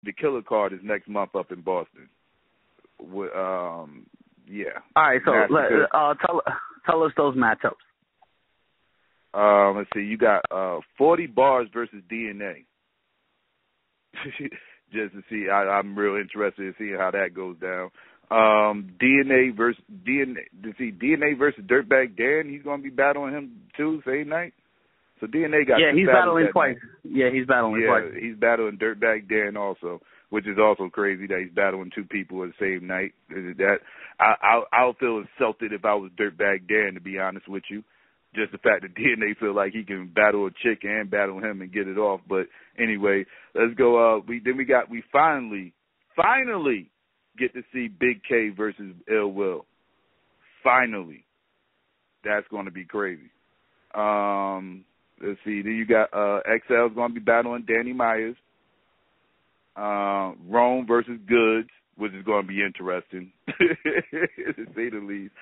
the Killer card is next month up in Boston. Yeah. All right, so tell us those matchups. Let's see. You got 40 Bars versus DNA. Just to see, I'm real interested in seeing how that goes down. DNA versus Dirtbag Dan. He's gonna be battling him too, same night. So DNA got he's battling twice. Yeah, he's battling twice. Yeah, he's battling Dirtbag Dan also, which is also crazy that he's battling two people at the same night. That I'll feel insulted if I was Dirtbag Dan, to be honest with you. Just the fact that DNA feel like he can battle a chick and battle him and get it off. But anyway, let's go. We finally get to see Big K versus Ill Will. Finally, that's going to be crazy. Let's see. Then you got XL's going to be battling Danny Myers. Rome versus Goods, which is going to be interesting, to say the least.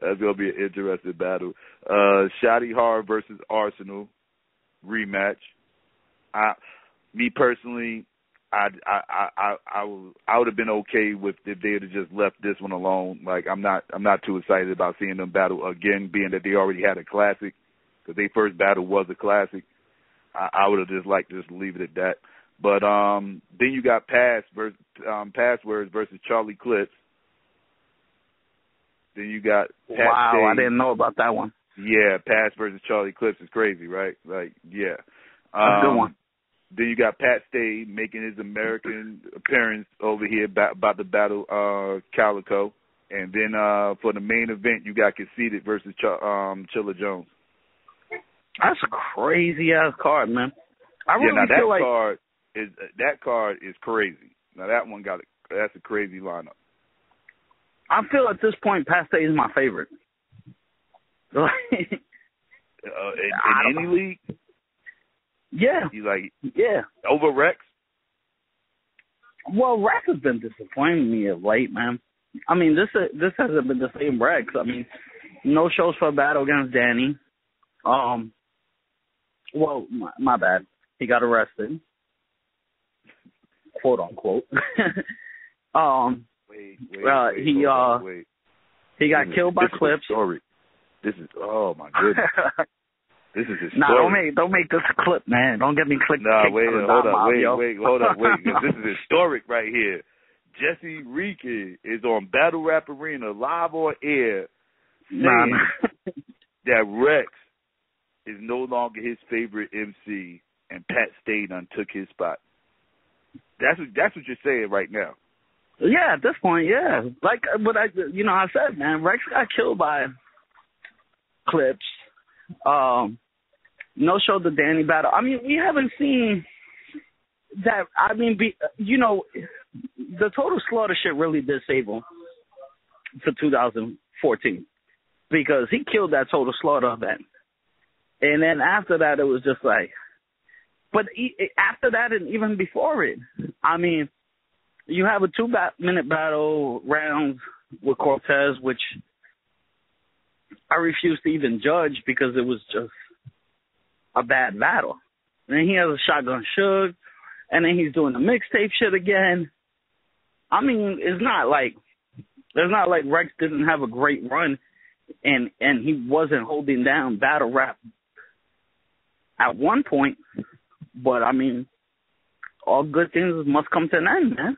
That's going to be an interesting battle. Shotty Horror versus Arsenal rematch. Me personally, I would have been okay with if they had just left this one alone. Like I'm not too excited about seeing them battle again, being that they already had a classic. Because their first battle was a classic. I would have just liked to just leave it at that. But then you got Passwords versus Charlie Clips. Then you got Pat Stay. I didn't know about that one. Yeah, Pass versus Charlie Clips is crazy, right? Like, yeah. That's a good one. Then you got Pat Stay making his American appearance over here about to battle Calico. And then for the main event, you got Conceited versus Chilla Jones. That's a crazy ass card, man. I really feel like that card is crazy. Now that one that's a crazy lineup. I feel at this point, Paste is my favorite. In any league? Yeah. He's like, yeah. Over Rex? Well, Rex has been disappointing me of late, man. I mean, this hasn't been the same Rex. I mean, no shows for a battle against Danny. Well, my bad. He got arrested, quote unquote. He got killed by Clips. This is oh my goodness. This is historic. Nah, don't make this a clip, man. Don't get me clicked. Nah, hold up. This is historic right here. Jesse Rican is on Battle Rap Arena live on air saying that Rex is no longer his favorite MC and Pat Stay done took his spot. That's what you're saying right now. Yeah, at this point, yeah. Like what I said, man, Rex got killed by Clips. No show the Danny battle. I mean, we haven't seen that. I mean, the Total Slaughter shit really did save him for 2014 because he killed that Total Slaughter event. And then after that, it was just like, but after that and even before it, I mean, you have a 2-minute battle round with Cortez, which I refuse to even judge because it was just a bad battle. And then he has a Shotgun Suge, and then he's doing the mixtape shit again. I mean, it's not like Rex didn't have a great run, and he wasn't holding down battle rap at one point. But I mean, all good things must come to an end, man.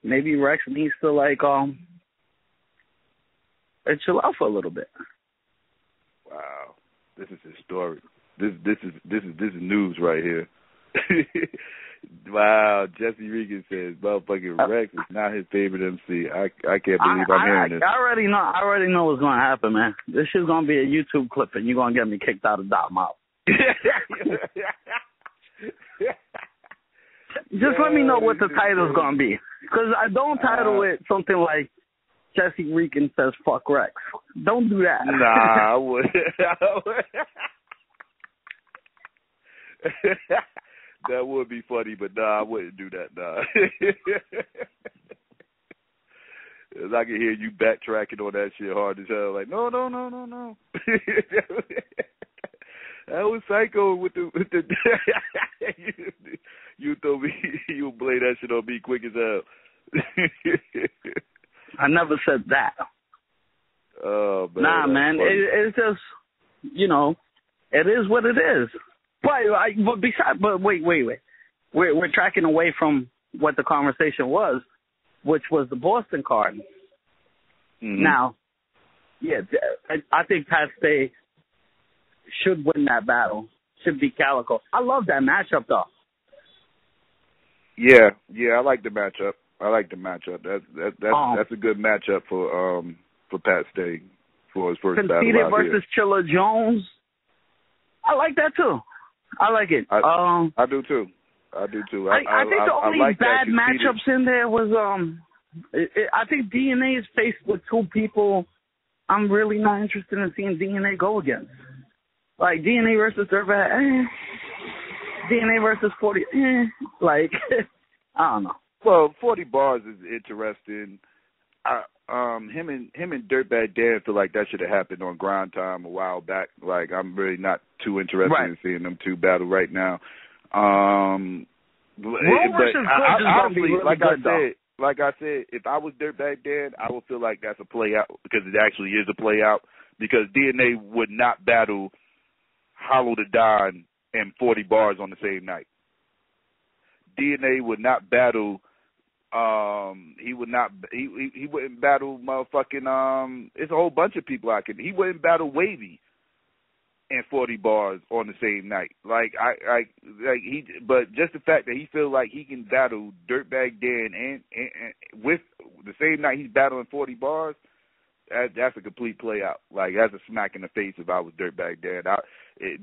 Maybe Rex needs to chill out for a little bit. Wow, this is historic. This is news right here. Wow, Jesse Rican says motherfucking Rex is not his favorite MC. I can't believe I'm hearing this. I already know what's gonna happen, man. This shit's gonna be a YouTube clip, and you're gonna get me kicked out of Dot Mouth. Just let me know what the title's gonna be, because I don't title it something like Jesse Rican says fuck Rex. Don't do that. Nah, I would. That would be funny, but nah, I wouldn't do that. Nah. I can hear you backtracking on that shit hard as hell. Like, no. That was Syko with the you told me you would blame that shit on me quick as hell. I never said that. Oh, man. Nah, man. It's just, you know, it is what it is. But wait. We're tracking away from what the conversation was, which was the Boston card. Mm-hmm. Now, yeah, I think Pat Stay should win that battle. Should be Calico. I love that matchup, though. Yeah, I like the matchup. That's a good matchup for Pat Stay for his first battle Conceited out versus here. Chilla Jones. I like that too. I like it. I do too. I think the only like bad matchups in there was I think DNA is faced with two people I'm really not interested in seeing DNA go against. Like DNA versus Dirtbag, DNA versus 40, like I don't know. Well, 40 bars is interesting. Him and Dirtbag Dan feel like that should have happened on Grind Time a while back. Like I'm really not too interested in seeing them two battle right now. Honestly, like I said, if I was Dirtbag Dan, I would feel like that's a play out because it actually is a play out because DNA would not battle Hollow the Don and 40 bars on the same night. DNA would not battle. He wouldn't battle motherfucking. It's a whole bunch of people he wouldn't battle Wavy and 40 bars on the same night. But just the fact that he feels like he can battle Dirtbag Dan and with the same night he's battling 40 bars, that's a complete play out. Like that's a smack in the face if I was Dirtbag Dan.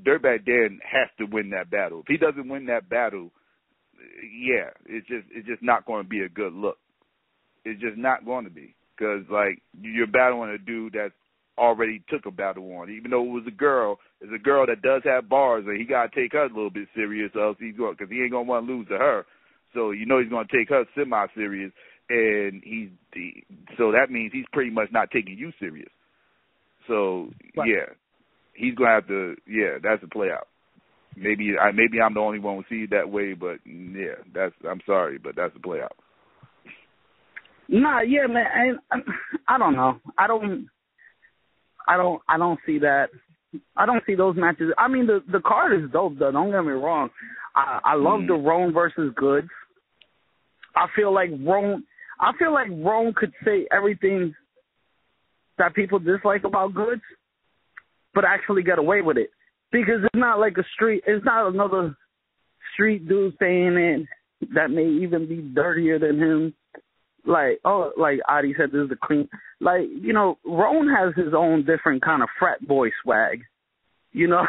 Dirtbag Dan has to win that battle. If he doesn't win that battle, yeah, it's just not going to be a good look. It's just not going to be because like you're battling a dude that's already took a battle on, even though it was a girl. It's a girl that does have bars, and he got to take her a little bit serious, else because he ain't gonna want to lose to her. So you know he's gonna take her semi-serious, and so that means he's pretty much not taking you serious. So yeah, he's gonna have to. Yeah, that's a play out. Maybe I'm the only one who sees it that way, but yeah, I'm sorry, but that's a play out. Nah, yeah, man. I don't know. I don't see that. I don't see those matches. I mean, the card is dope, though. Don't get me wrong. I love the Roan versus Goods. I feel like Roan could say everything that people dislike about Goods, but actually get away with it because it's not like it's not another street dude saying it that may even be dirtier than him. Like Adi said, this is the clean. Like, you know, Roan has his own different kind of frat boy swag. You know,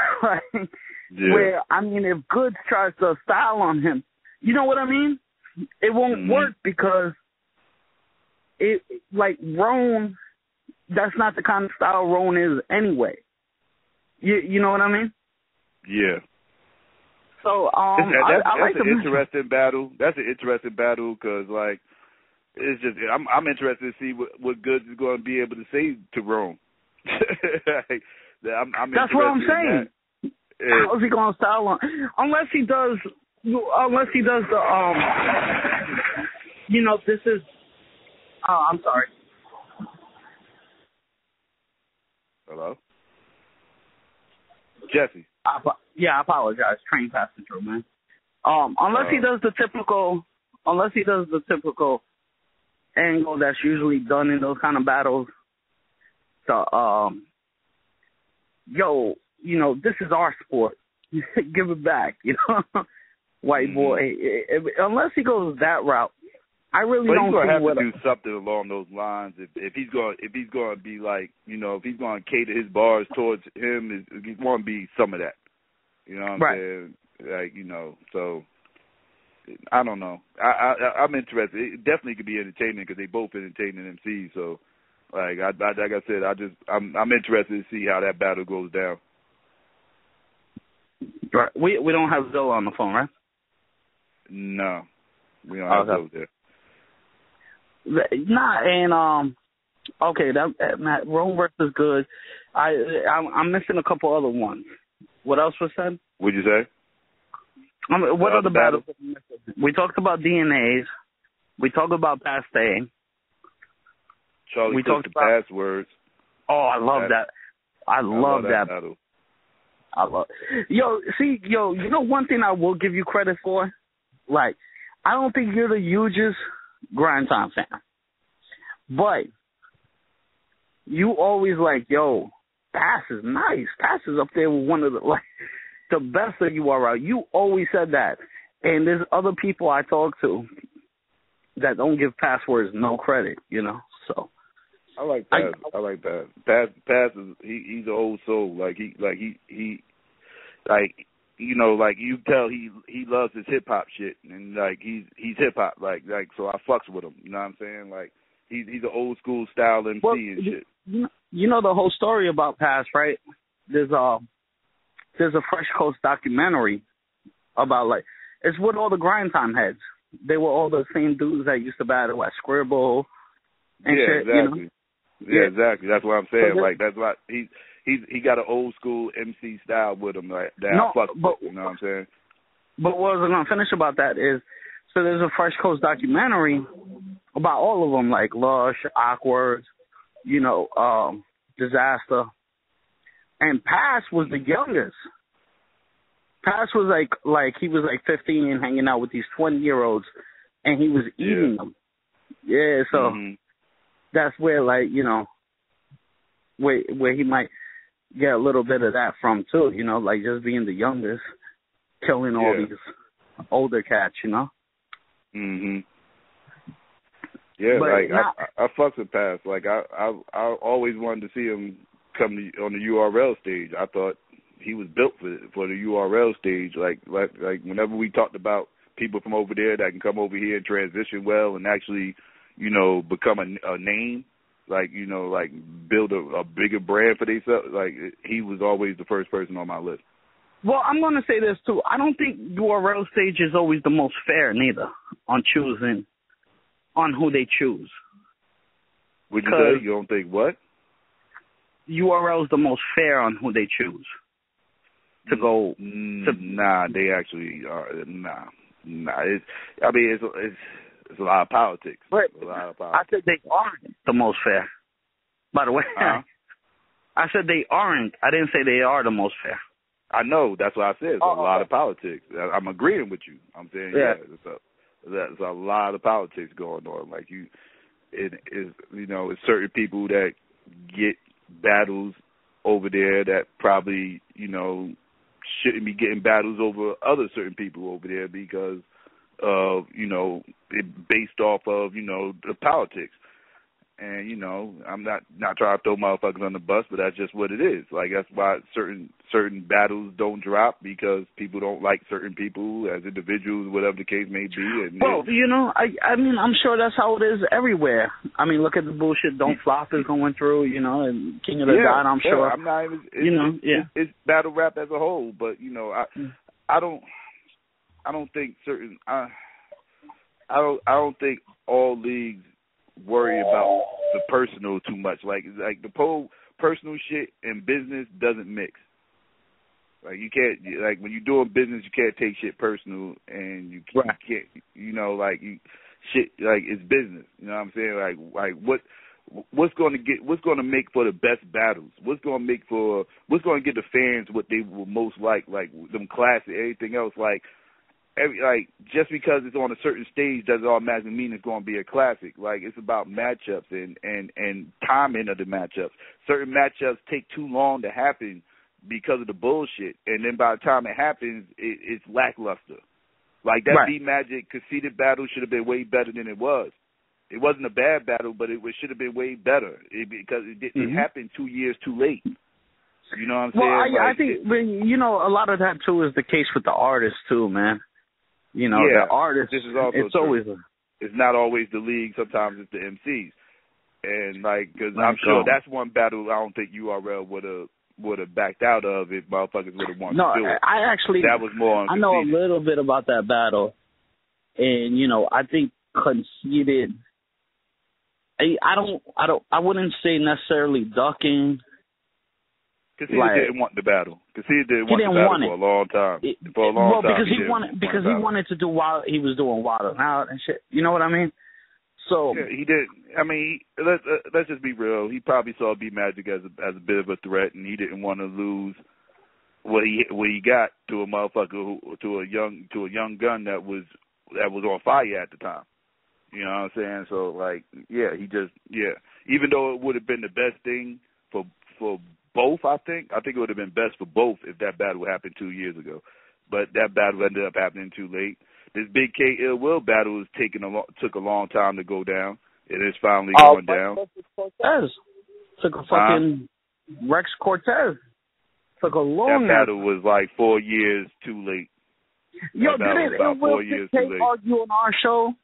where, I mean, if Goods tries to style on him, you know what I mean? It won't work because Roan, that's not the kind of style Roan is anyway. You know what I mean? Yeah. So, I like an interesting battle. That's an interesting battle because, like, it's just I'm interested to see what Goods is going to be able to say to Rome. That's what I'm saying. How is he going to style on? Unless he does the you know, this is. I'm sorry. Hello, Jesse. I apologize. Train passing through, man. Unless he does the typical angle that's usually done in those kind of battles. So, yo, you know, this is our sport. Give it back, you know, white boy. Unless he goes that route, I really don't think he's gonna have to do something along those lines. If he's going to be like, you know, if he's going to cater his bars towards him, he's going to be some of that. You know what I'm saying? Like, you know, so. I don't know. I'm interested. It definitely could be entertaining because they both entertaining MCs. So, like I said, I'm interested to see how that battle goes down. Right. We don't have Zilla on the phone, right? No, we don't have Zilla there. Nah, and okay, that Rome versus Good. I'm missing a couple other ones. What else was said? What'd you say? What other battles? We talked about DNAs. We talked about Past A. Charlie we talked about Passwords. Oh, I love that. I love that battle. You know one thing I will give you credit for? Like, I don't think you're the hugest Grind Time fan. But you always like, yo, Pass is nice. Pass is up there with one of the best of URL. You always said that. And there's other people I talk to that don't give Passwords no credit, so. I like Pass. I like that. Pass is he's an old soul. Like you tell he loves his hip hop shit, and like he's hip hop. Like so I fucks with him. You know what I'm saying? Like he's an old school style MC and shit. You know the whole story about Pass, right? There's a Fresh Coast documentary about it's with all the Grind Time heads. They were all the same dudes that used to battle at Scribble and shit. Exactly. Yeah, exactly. That's what I'm saying. That's why he got an old school MC style with him I fuck with. You know what I'm saying? But what I was going to finish about that is, so there's a Fresh Coast documentary about all of them, like Lush, Awkward, Disaster. And Pass was the youngest. Pass was like he was 15 and hanging out with these 20-year-olds, and he was eating them. Yeah, so that's where where he might get a little bit of that from too. Just being the youngest, killing all these older cats. Mhm. Yeah, but I fucks with Pass. Like I always wanted to see him come on the URL stage. I thought he was built for the URL stage. Like whenever we talked about people from over there that can come over here and transition well and actually, become a name, build a bigger brand for themselves. Like he was always the first person on my list. Well, I'm going to say this too. I don't think URL stage is always the most fair neither on choosing on who they choose. Would you say? You don't think what? URL is the most fair on who they choose to go. Nah, they actually are. Nah. It's a lot of politics. But I said they aren't the most fair. By the way, I said they aren't. I didn't say they are the most fair. I know. That's what I said. It's a lot of politics. I'm agreeing with you. I'm saying, there's a lot of politics going on. Like it's certain people that get battles over there that probably, shouldn't be getting battles over other certain people over there because of, it based off of, the politics. And, I'm not trying to throw motherfuckers on the bus, but that's just what it is. Like, that's why certain battles don't drop, because people don't like certain people as individuals, whatever the case may be. And I mean, I'm sure that's how it is everywhere. I mean, look at the bullshit Don't Flop is going through, and King of the Dot, I'm sure. I'm not even, it's battle rap as a whole, but, I don't think certain, I don't think all leagues worry about the personal too much. Like the whole personal shit and business doesn't mix. Like you can't, like when you're doing business, you can't take shit personal, and you can't, shit, like it's business. You know what I'm saying? Like what's going to make for the best battles? What's going to get the fans what they will most like them classic, everything else, just because it's on a certain stage doesn't automatically mean it's going to be a classic. Like, it's about matchups and timing of the matchups. Certain matchups take too long to happen because of the bullshit, and then by the time it happens, it's lackluster. Like, that B-Magic conceded battle should have been way better than it was. It wasn't a bad battle, but it should have been way better because it happened 2 years too late. You know what I'm saying? Well, I think, a lot of that, too, is the case with the artists, too, man. The artists, this is also it's true. always it's not always the league. Sometimes it's the MCs, and because I'm sure that's one battle I don't think URL would have backed out of if motherfuckers would have wanted to do it. That was more on I know a little bit about that battle, and I think conceded. I wouldn't say necessarily ducking. Casita didn't want the battle. Casita didn't want the battle for a long time. Because he wanted to do while he was doing Wild 'N Out and shit. You know what I mean? So yeah, he did. I mean, let's just be real. He probably saw B Magic as a bit of a threat, and he didn't want to lose what he got to a motherfucker to a young gun that was on fire at the time. You know what I'm saying? So like, yeah, even though it would have been the best thing for both, I think it would have been best for both if that battle happened 2 years ago. But that battle ended up happening too late. This Big K Ill Will battle took a long time to go down. It is finally going down. Cortez took a fucking Rex Cortez. Took a long. That battle was like 4 years too late. Yo, didn't Ill Will argue on our show?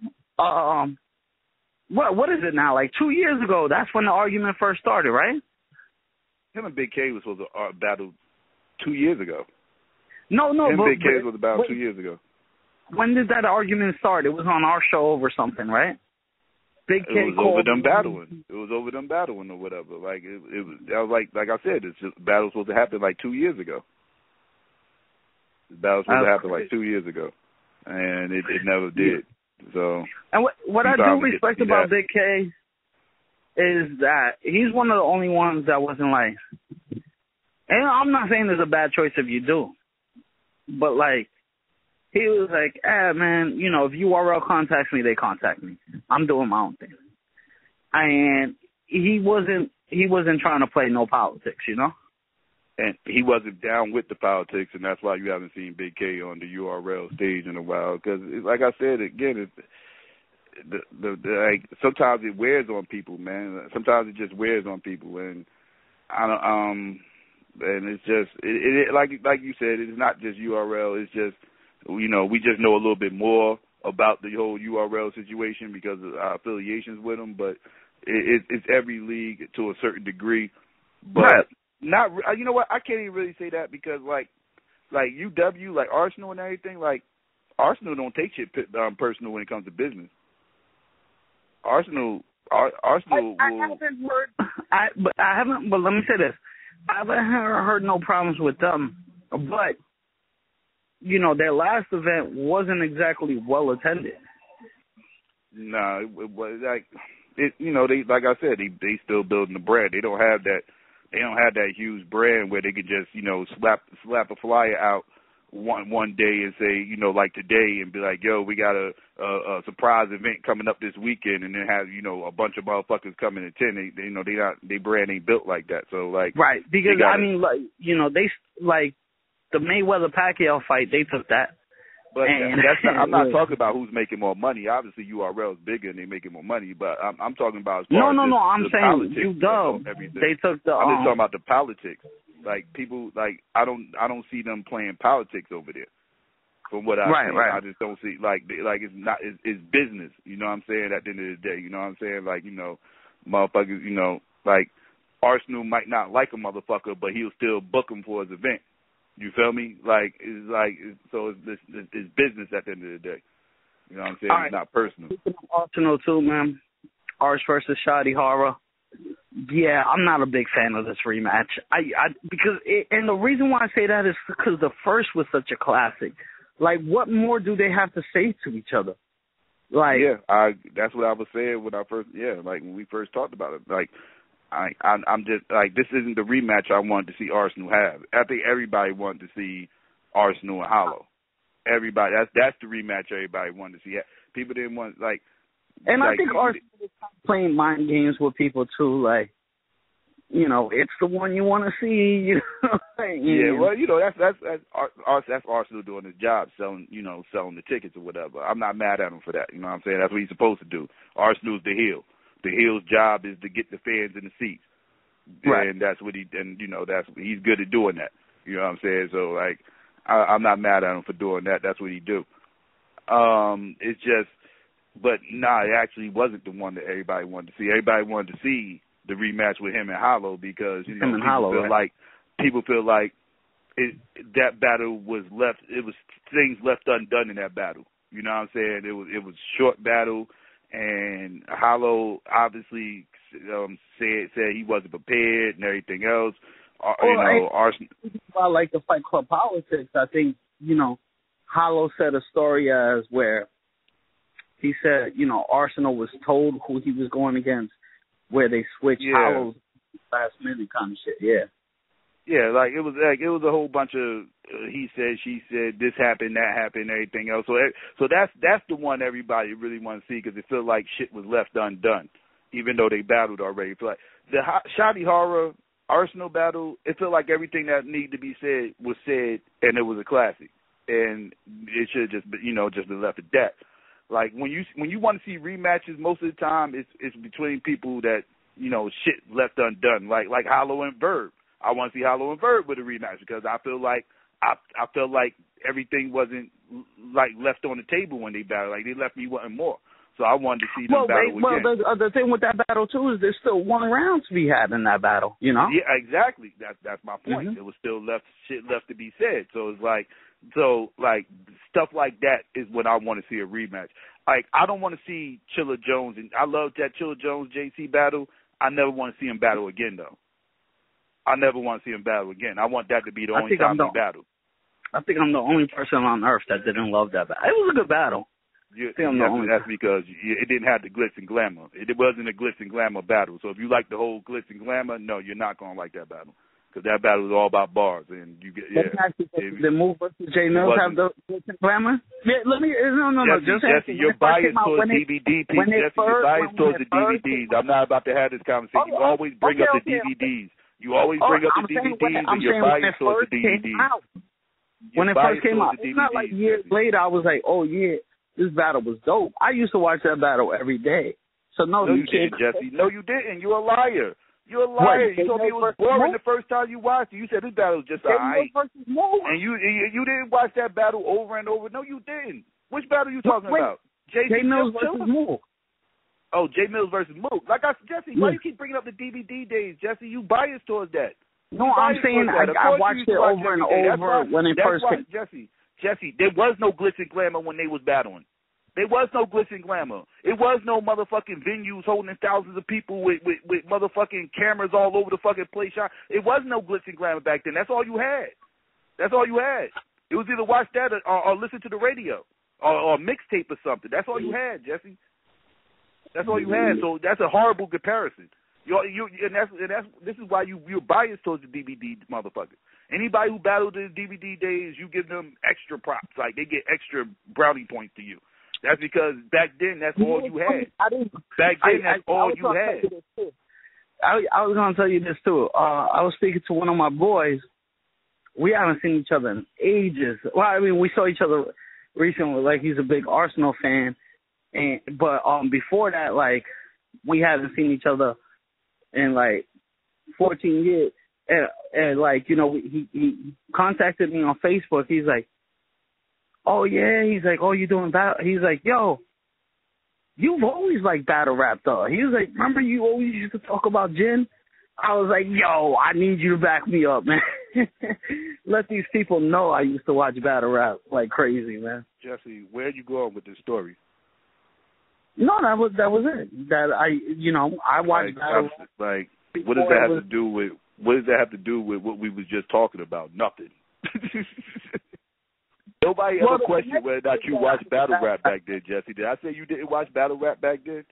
What is it now? Like 2 years ago. That's when the argument first started, right? Him and Big K was supposed to battle 2 years ago. No, Him and Big K was about 2 years ago. When did that argument start? It was on our show over something, right? Big K it was over them battling. It was over them battling or whatever. Like it was like I said, it's just battle was supposed to happen like 2 years ago. The battle was supposed to happen like 2 years ago, and it never did. So. And what I do respect about Big K is that he's one of the only ones that wasn't like. And I'm not saying there's a bad choice if you do, but like. He was like, man, you know, if URL contacts me, they contact me. I'm doing my own thing. And he wasn't trying to play no politics, you know? And he wasn't down with the politics, and that's why you haven't seen Big K on the URL stage in a while. Because, like I said, again, like sometimes it wears on people, man. Sometimes it just wears on people, and and it's just like you said, it's not just URL. It's just. You know, we just know a little bit more about the whole URL situation because of our affiliations with them, but it's every league to a certain degree. But not, you know what? I can't even really say that because like UW, like Arsenal and everything, like Arsenal don't take shit personal when it comes to business. Arsenal will. I haven't heard. But let me say this: I haven't heard no problems with them, but. You know, their last event wasn't exactly well attended. No, it was like you know, they like I said, they still building the brand. They don't have that huge brand where they could just, you know, slap a flyer out one day and say, you know, like today and be like, yo, we got a surprise event coming up this weekend, and then have, you know, a bunch of motherfuckers coming and attend. They you know, their brand ain't built like that. So like right, because I mean, like, you know, they like. The Mayweather-Pacquiao fight, they took that. But I'm not talking about who's making more money. Obviously, URL is bigger and they're making more money. But I'm talking about as far no. I'm the saying UW. They took the. I'm just talking about the politics. Like people, like I don't see them playing politics over there. From what I see, I just don't see like it's business. You know what I'm saying? At the end of the day, you know what I'm saying? Like, you know, motherfuckers. You know, like Arsenal might not like a motherfucker, but he'll still book him for his event. You feel me? Like it's business at the end of the day. You know what I'm saying? It's not personal. Arsenal too, man. Arse versus Shoddy Horror. Yeah, I'm not a big fan of this rematch. And the reason why I say that is because the first was such a classic. Like, what more do they have to say to each other? Like, yeah, that's what I was saying when we first talked about it. Like. I'm just like, this isn't the rematch I wanted to see Arsenal have. I think everybody wanted to see Arsenal and Hollow. Everybody, that's the rematch everybody wanted to see. People didn't want like. And I think Arsenal is playing mind games with people too. Like, you know, it's the one you want to see. You know. Yeah, well, you know, that's Arsenal doing his job, selling the tickets or whatever. I'm not mad at him for that. You know what I'm saying? That's what he's supposed to do. Arsenal's the heel. The heel's job is to get the fans in the seats, and that's what he's good at doing that. You know what I'm saying? So like, I'm not mad at him for doing that. That's what he do. It's just, but it actually wasn't the one that everybody wanted to see. Everybody wanted to see the rematch with him and Hollow because people feel like that battle was left. It was things left undone in that battle. You know what I'm saying? It was a short battle. And Hollow obviously said he wasn't prepared and everything else. Arsenal. About like the Fight Club politics, I think, Hollow said a story as where he said, Arsenal was told who he was going against, where they switched Hollow's last minute kind of shit. Yeah. Yeah, it was a whole bunch of he said, she said, this happened, that happened, everything else. So that's the one everybody really wants to see because it feels like shit was left undone, even though they battled already. It feel like the Shotty Horror Arsenal battle, it felt like everything that needed to be said was said, and it was a classic, and it should have just been, just been left at that. Like when you want to see rematches, most of the time it's between people that shit left undone, like Hollow and Verb. I want to see Hollow and Verb with a rematch because I feel like I felt like everything wasn't like left on the table when they battled. Like they left me wanting more. So I wanted to see them battle again. Well, the thing with that battle too is there's still one round to be had in that battle. Yeah, exactly. That's my point. Mm-hmm. There was still shit left to be said. So it's like stuff like that is what I want to see a rematch. Like I don't want to see Chilla Jones, and I love that Chilla Jones JC battle. I never want to see him battle again though. I never want to see him battle again. I want that to be the only time he battled. I think I'm the only person on earth that didn't love that battle. It was a good battle. That's because it didn't have the glitz and glamour. It wasn't a glitz and glamour battle. So if you like the whole glitz and glamour, no, you're not going to like that battle. Because that battle is all about bars. And you get, the move versus J Mills have the glitz and glamour? Yeah, Jesse, you're biased towards DVD. Jesse, you're biased towards the DVDs. I'm not about to have this conversation. You always bring up the DVDs. You always bring up the DVDs and you're biased towards the DVDs. When it first came out, it's not like years later I was like, oh yeah, this battle was dope. I used to watch that battle every day. So no, you didn't, Jesse. No, you didn't. You're a liar. You're a liar. You told me it was boring the first time you watched it. You said this battle was just alright. And you didn't watch that battle over and over. No, you didn't. Which battle are you talking about? J Mills versus Mook. Oh, J Mills versus Mook. Like I said, Jesse, why do you keep bringing up the DVD days, Jesse? You biased towards that. No, I'm saying I watched it over and over when it first came. Jesse, there was no glitz and glamour when they was battling. There was no glitz and glamour. It was no motherfucking venues holding thousands of people with motherfucking cameras all over the fucking place. It was no glitz and glamour back then. That's all you had. That's all you had. It was either watch that or listen to the radio or mixtape or something. That's all you had, Jesse. That's all you had. So that's a horrible comparison. This is why you're biased towards the DVD motherfucker. Anybody who battled the DVD days, you give them extra props. Like they get extra brownie points to you. That's because back then that's all you had. Back then that's all you had. I was going to tell you this too. I was speaking to one of my boys. We haven't seen each other in ages. Well, I mean, we saw each other recently. Like he's a big Arsenal fan, but before that, like we hadn't seen each other in like 14 years. And like, he contacted me on Facebook. He's like, oh yeah. He's like, oh, you doing battle? He's like, yo, you've always liked battle rap though. He was like, remember you always used to talk about Jin? I was like, yo, I need you to back me up, man. Let these people know I used to watch battle rap like crazy, man. Jesse, where are you going with this story? No, that was it. That I watched battle rap. Like, what does that have to do with? What does that have to do with what we was just talking about? Nothing. Nobody ever questioned whether or not you watched battle rap back then, Jesse. Did I say you didn't watch battle rap back then?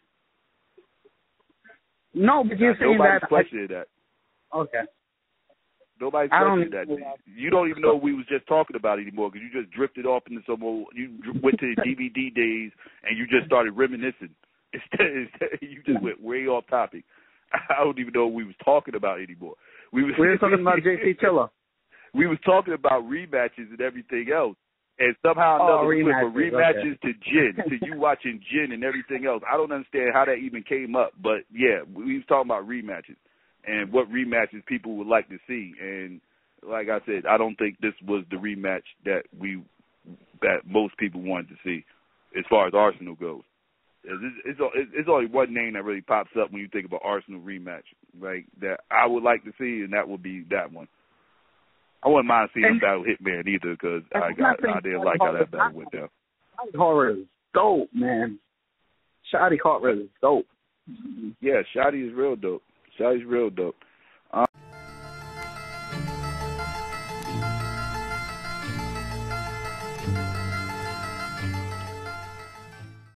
No, but you're saying nobody's questioning that. Okay. Nobody's questioning that. You don't even know what we was just talking about anymore because you just drifted off into some old. You went to the DVD days and you just started reminiscing. Instead, you just went way off topic. I don't even know what we was talking about anymore. We were talking about JC Chilla. We was talking about rematches and everything else. And somehow or another, we went from rematches to Jin, to you watching Jin and everything else. I don't understand how that even came up. But, yeah, we was talking about rematches and what rematches people would like to see. And like I said, I don't think this was the rematch that most people wanted to see as far as Arsenal goes. It's only one name that really pops up when you think about Arsenal rematch, like that I would like to see, and that would be that one. I wouldn't mind seeing him battle Hitman either because I didn't like how that battle went down. Shotty Horror is dope, man. Shotty Horror is dope. Yeah, Shotty is real dope. Shotty's real dope.